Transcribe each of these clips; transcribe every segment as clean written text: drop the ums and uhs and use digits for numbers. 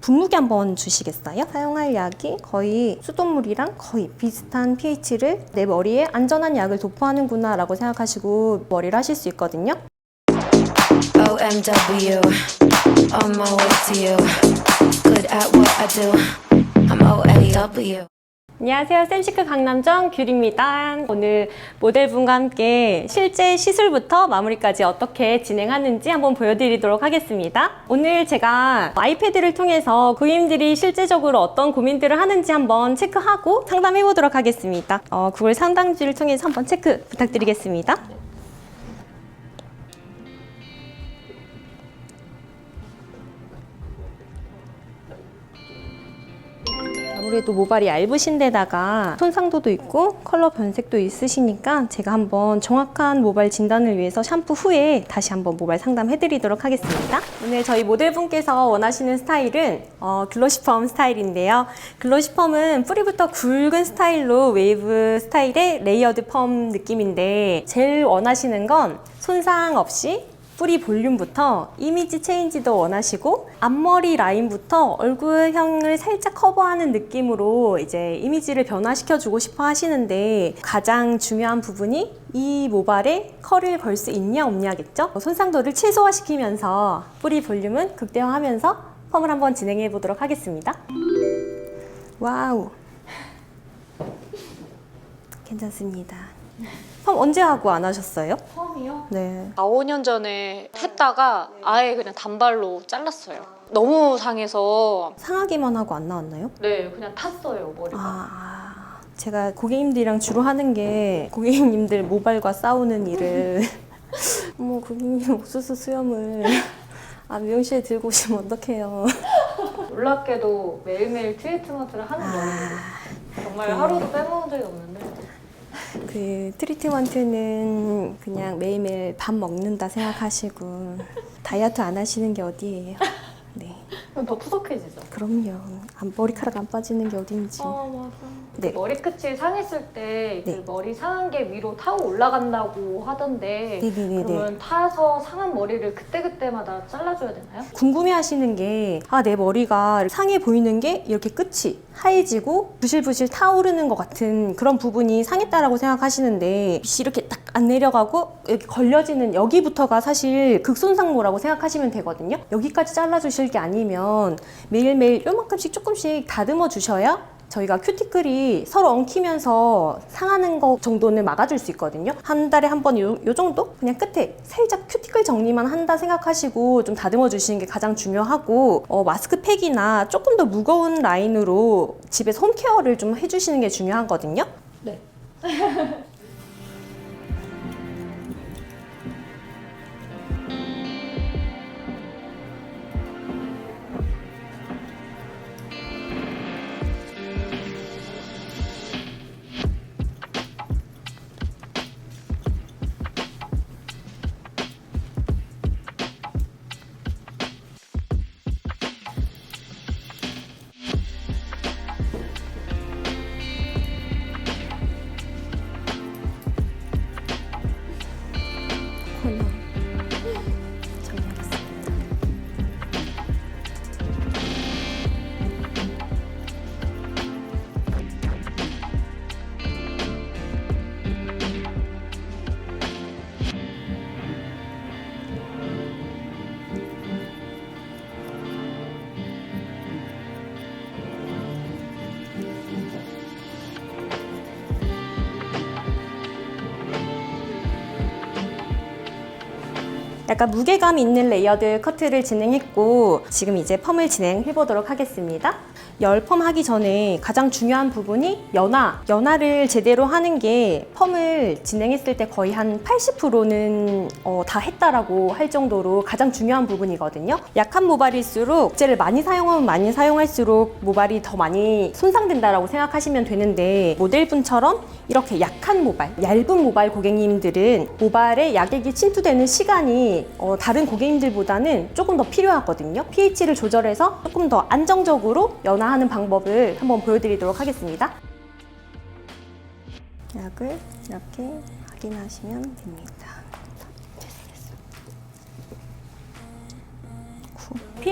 분무기 한번 주시겠어요? 사용할 약이 거의 수돗물이랑 거의 비슷한 pH를 내 머리에 안전한 약을 도포하는구나 라고 생각하시고 머리를 하실 수 있거든요. OMW, on my way to you. Good at what I do. I'm OMW. 안녕하세요. 쌤시크 강남정 귤입니다. 오늘 모델분과 함께 실제 시술부터 마무리까지 어떻게 진행하는지 한번 보여드리도록 하겠습니다. 오늘 제가 아이패드를 통해서 고객님들이 실제적으로 어떤 고민들을 하는지 한번 체크하고 상담해 보도록 하겠습니다. 구글 상담지를 통해서 한번 체크 부탁드리겠습니다. 아무래도 모발이 얇으신 데다가 손상도도 있고 컬러 변색도 있으시니까 제가 한번 정확한 모발 진단을 위해서 샴푸 후에 다시 한번 모발 상담해 드리도록 하겠습니다. 오늘 저희 모델분께서 원하시는 스타일은 글로시펌 스타일인데요. 글로시펌은 뿌리부터 굵은 스타일로 웨이브 스타일의 레이어드 펌 느낌인데 제일 원하시는 건 손상 없이 뿌리 볼륨부터 이미지 체인지도 원하시고 앞머리 라인부터 얼굴형을 살짝 커버하는 느낌으로 이제 이미지를 변화시켜주고 싶어 하시는데 가장 중요한 부분이 이 모발에 컬을 걸 수 있냐 없냐겠죠? 손상도를 최소화시키면서 뿌리 볼륨은 극대화하면서 펌을 한번 진행해 보도록 하겠습니다. 와우, 괜찮습니다. 펌 언제 하고 안 하셨어요? 펌이요? 네. 4, 5년 전에 했다가 아예 그냥 단발로 잘랐어요. 너무 상해서 상하기만 하고 안 나왔나요? 네, 그냥 탔어요, 머리가. 제가 고객님들이랑 주로 하는 게 고객님들 모발과 싸우는 일을 어머 고객님 옥수수 수염을 미용실에 들고 오시면 어떡해요. 놀랍게도 매일매일 트리트먼트를 하는 머리예요. 정말 하루도 빼먹은 적이 없는데. 그 트리트먼트는 그냥 매일매일 밥 먹는다 생각하시고 다이어트 안 하시는 게 어디예요? 네, 그럼 더 푸석해지죠. 그럼요. 머리카락 안 빠지는 게 어딘지. 맞아. 네. 머리끝이 상했을 때 그 네. 머리 상한 게 위로 타고 올라간다고 하던데 네네네네. 그러면 타서 상한 머리를 그때그때마다 잘라줘야 되나요? 궁금해하시는 게 내 머리가 상해 보이는 게 이렇게 끝이 하얘지고 부실부실 타오르는 것 같은 그런 부분이 상했다라고 생각하시는데 빛이 이렇게 딱 안 내려가고 이렇게 걸려지는 여기부터가 사실 극손상모라고 생각하시면 되거든요. 여기까지 잘라주실 게 아니면 매일매일 요만큼씩 조금씩 다듬어 주셔야 저희가 큐티클이 서로 엉키면서 상하는 거 정도는 막아줄 수 있거든요. 한 달에 한 번 요 정도? 그냥 끝에 살짝 큐티클 정리만 한다 생각하시고 좀 다듬어 주시는 게 가장 중요하고 마스크팩이나 조금 더 무거운 라인으로 집에서 홈케어를 좀 해주시는 게 중요하거든요. 네. 코너 정리하겠습니다. 약간 무게감 있는 레이어드 커트를 진행했고 지금 이제 펌을 진행해 보도록 하겠습니다. 열펌 하기 전에 가장 중요한 부분이 연화를 제대로 하는 게 펌을 진행했을 때 거의 한 80%는 다 했다라고 할 정도로 가장 중요한 부분이거든요. 약한 모발일수록 젤을 많이 사용하면 많이 사용할수록 모발이 더 많이 손상된다라고 생각하시면 되는데 모델분처럼 이렇게 약한 모발, 얇은 모발 고객님들은 모발에 약액이 침투되는 시간이 다른 고객님들보다는 조금 더 필요하거든요. pH를 조절해서 조금 더 안정적으로 연화하는 방법을 한번 보여드리도록 하겠습니다. 약을 이렇게 확인하시면 됩니다.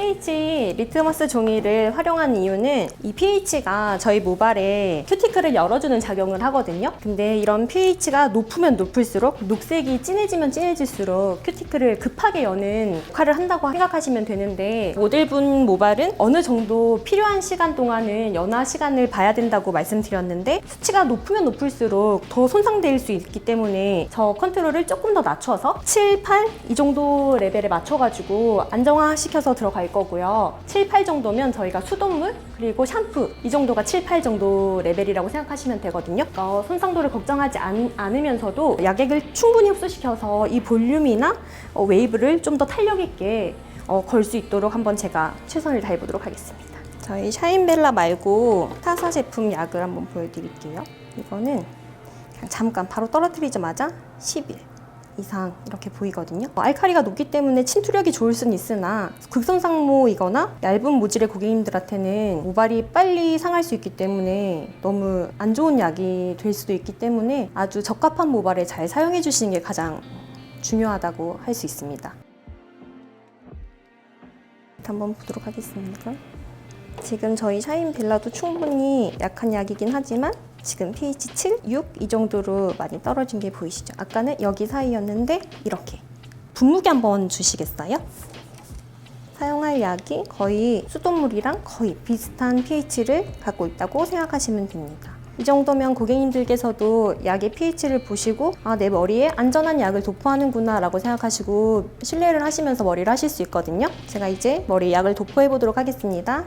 pH 리트머스 종이를 활용한 이유는 이 pH가 저희 모발에 큐티클을 열어주는 작용을 하거든요. 근데 이런 pH가 높으면 높을수록 녹색이 진해지면 진해질수록 큐티클을 급하게 여는 역할을 한다고 생각하시면 되는데 모델분 모발은 어느 정도 필요한 시간 동안은 연화 시간을 봐야 된다고 말씀드렸는데 수치가 높으면 높을수록 더 손상될 수 있기 때문에 저 컨트롤을 조금 더 낮춰서 7, 8 이 정도 레벨에 맞춰가지고 안정화시켜서 들어갈 거고요. 7, 8 정도면 저희가 수돗물 그리고 샴푸 이 정도가 7, 8 정도 레벨이라고 생각하시면 되거든요. 손상도를 걱정하지 않으면서도 약액을 충분히 흡수시켜서 이 볼륨이나 웨이브를 좀 더 탄력 있게 걸 수 있도록 한번 제가 최선을 다해 보도록 하겠습니다. 저희 샤인벨라 말고 타사 제품 약을 한번 보여드릴게요. 이거는 그냥 잠깐 바로 떨어뜨리자마자 10일 이상 이렇게 보이거든요. 알칼리가 높기 때문에 침투력이 좋을 수는 있으나 극손상모이거나 얇은 모질의 고객님들한테는 모발이 빨리 상할 수 있기 때문에 너무 안 좋은 약이 될 수도 있기 때문에 아주 적합한 모발에 잘 사용해 주시는 게 가장 중요하다고 할 수 있습니다. 한번 보도록 하겠습니다. 지금 저희 샤인벨라도 충분히 약한 약이긴 하지만 지금 pH 7, 6 이 정도로 많이 떨어진 게 보이시죠? 아까는 여기 사이였는데 이렇게 분무기 한번 주시겠어요? 사용할 약이 거의 수돗물이랑 거의 비슷한 pH를 갖고 있다고 생각하시면 됩니다. 이 정도면 고객님들께서도 약의 pH를 보시고 내 머리에 안전한 약을 도포하는구나 라고 생각하시고 신뢰를 하시면서 머리를 하실 수 있거든요. 제가 이제 머리에 약을 도포해 보도록 하겠습니다.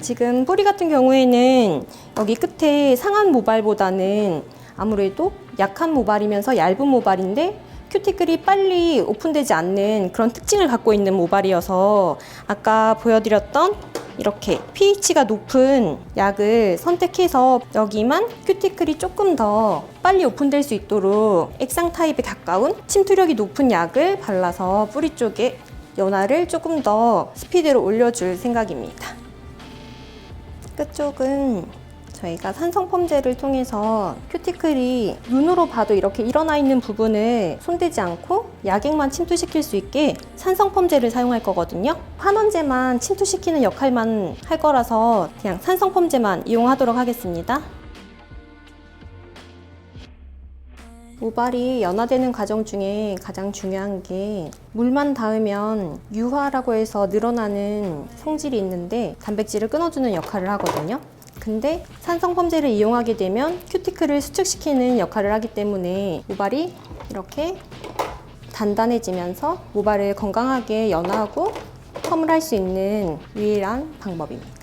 지금 뿌리 같은 경우에는 여기 끝에 상한 모발보다는 아무래도 약한 모발이면서 얇은 모발인데 큐티클이 빨리 오픈되지 않는 그런 특징을 갖고 있는 모발이어서 아까 보여드렸던 이렇게 pH가 높은 약을 선택해서 여기만 큐티클이 조금 더 빨리 오픈될 수 있도록 액상 타입에 가까운 침투력이 높은 약을 발라서 뿌리 쪽에 연화를 조금 더 스피드를 올려줄 생각입니다. 끝쪽은 저희가 산성 펌제를 통해서 큐티클이 눈으로 봐도 이렇게 일어나 있는 부분을 손대지 않고 약액만 침투시킬 수 있게 산성 펌제를 사용할 거거든요. 환원제만 침투시키는 역할만 할 거라서 그냥 산성 펌제만 이용하도록 하겠습니다. 모발이 연화되는 과정 중에 가장 중요한 게 물만 닿으면 유화라고 해서 늘어나는 성질이 있는데 단백질을 끊어주는 역할을 하거든요. 근데 산성 펌제를 이용하게 되면 큐티클을 수축시키는 역할을 하기 때문에 모발이 이렇게 단단해지면서 모발을 건강하게 연화하고 펌을 할 수 있는 유일한 방법입니다.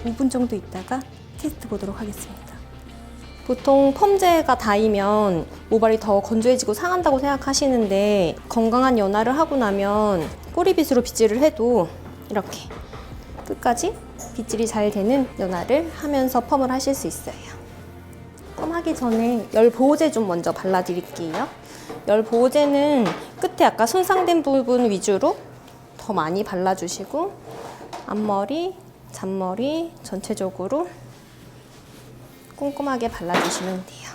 (5분) 정도 있다가 테스트 보도록 하겠습니다. 보통 펌제가 닿으면 모발이 더 건조해지고 상한다고 생각하시는데 건강한 연화를 하고 나면 꼬리빗으로 빗질을 해도 이렇게 끝까지 빗질이 잘 되는 연화를 하면서 펌을 하실 수 있어요. 펌하기 전에 열 보호제 좀 먼저 발라드릴게요. 열 보호제는 끝에 아까 손상된 부분 위주로 더 많이 발라주시고 앞머리, 잔머리 전체적으로 꼼꼼하게 발라주시면 돼요.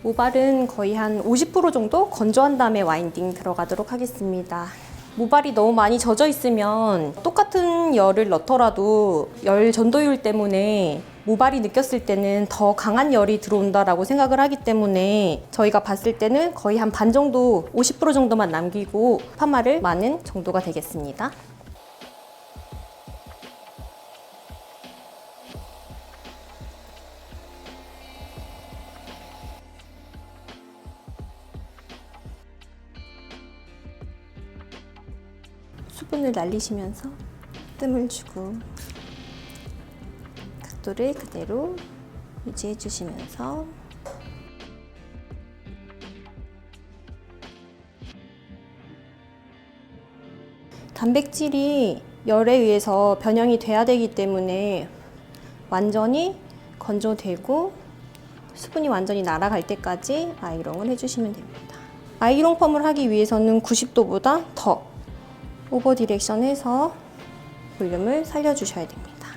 모발은 거의 한 50% 정도 건조한 다음에 와인딩 들어가도록 하겠습니다. 모발이 너무 많이 젖어 있으면 똑같은 열을 넣더라도 열 전도율 때문에 모발이 느꼈을 때는 더 강한 열이 들어온다라고 생각을 하기 때문에 저희가 봤을 때는 거의 한 반 정도, 50% 정도만 남기고 파마를 마는 정도가 되겠습니다. 수분을 날리시면서 뜸을 주고 각도를 그대로 유지해 주시면서 단백질이 열에 의해서 변형이 돼야 되기 때문에 완전히 건조되고 수분이 완전히 날아갈 때까지 아이롱을 해주시면 됩니다. 아이롱 펌을 하기 위해서는 90도보다 더 오버 디렉션 해서 볼륨을 살려주셔야 됩니다.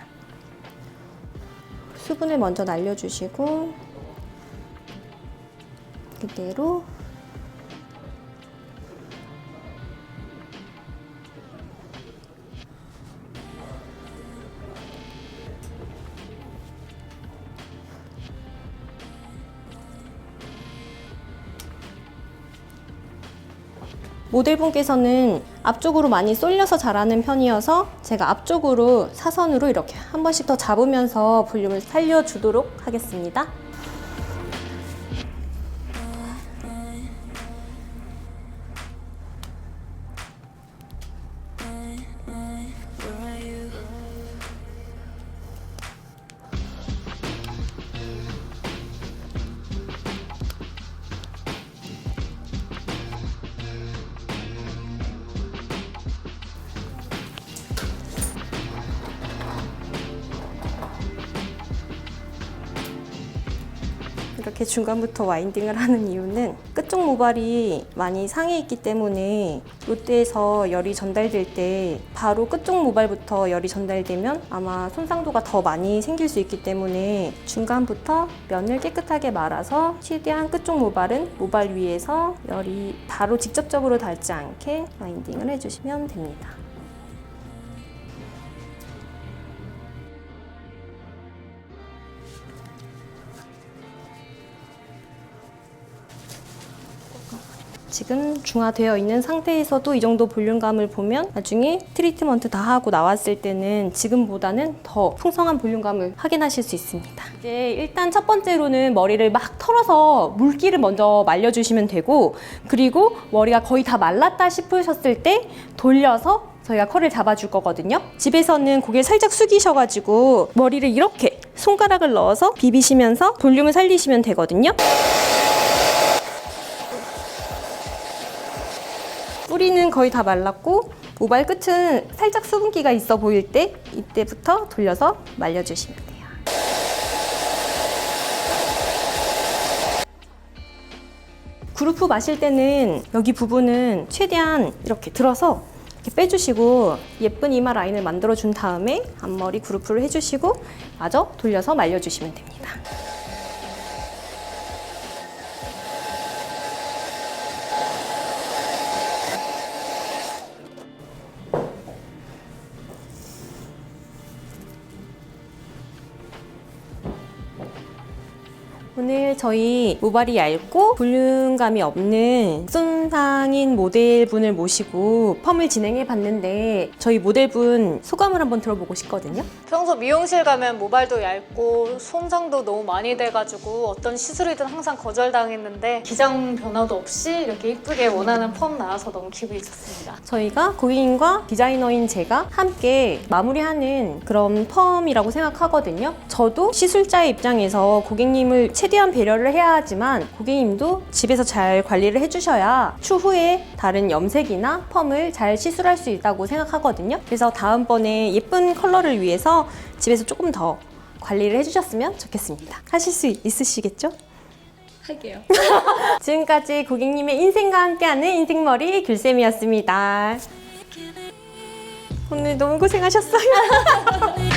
수분을 먼저 날려주시고 그대로 모델분께서는 앞쪽으로 많이 쏠려서 자라는 편이어서 제가 앞쪽으로 사선으로 이렇게 한 번씩 더 잡으면서 볼륨을 살려주도록 하겠습니다. 이렇게 중간부터 와인딩을 하는 이유는 끝쪽 모발이 많이 상해 있기 때문에 롯데에서 열이 전달될 때 바로 끝쪽 모발부터 열이 전달되면 아마 손상도가 더 많이 생길 수 있기 때문에 중간부터 면을 깨끗하게 말아서 최대한 끝쪽 모발은 모발 위에서 열이 바로 직접적으로 닿지 않게 와인딩을 해주시면 됩니다. 지금 중화되어 있는 상태에서도 이 정도 볼륨감을 보면 나중에 트리트먼트 다 하고 나왔을 때는 지금보다는 더 풍성한 볼륨감을 확인하실 수 있습니다. 이제 일단 첫 번째로는 머리를 막 털어서 물기를 먼저 말려주시면 되고, 그리고 머리가 거의 다 말랐다 싶으셨을 때 돌려서 저희가 컬을 잡아줄 거거든요. 집에서는 고개를 살짝 숙이셔가지고 머리를 이렇게 손가락을 넣어서 비비시면서 볼륨을 살리시면 되거든요. 뿌리는 거의 다 말랐고 모발 끝은 살짝 수분기가 있어 보일 때 이때부터 돌려서 말려주시면 돼요. 그루프 마실 때는 여기 부분은 최대한 이렇게 들어서 이렇게 빼주시고 예쁜 이마 라인을 만들어준 다음에 앞머리 그루프를 해주시고 마저 돌려서 말려주시면 됩니다. 오늘 저희 모발이 얇고 볼륨감이 없는 손상인 모델분을 모시고 펌을 진행해 봤는데 저희 모델분 소감을 한번 들어보고 싶거든요. 평소 미용실 가면 모발도 얇고 손상도 너무 많이 돼가지고 어떤 시술이든 항상 거절당했는데 기장 변화도 없이 이렇게 이쁘게 원하는 펌 나와서 너무 기분이 좋습니다. 저희가 고객님과 디자이너인 제가 함께 마무리하는 그런 펌이라고 생각하거든요. 저도 시술자의 입장에서 고객님을 최대한 배려를 해야 하지만 고객님도 집에서 잘 관리를 해주셔야 추후에 다른 염색이나 펌을 잘 시술할 수 있다고 생각하거든요. 그래서 다음번에 예쁜 컬러를 위해서 집에서 조금 더 관리를 해주셨으면 좋겠습니다. 하실 수 있으시겠죠? 할게요. 지금까지 고객님의 인생과 함께하는 인생머리 귤쌤이었습니다. 오늘 너무 고생하셨어요.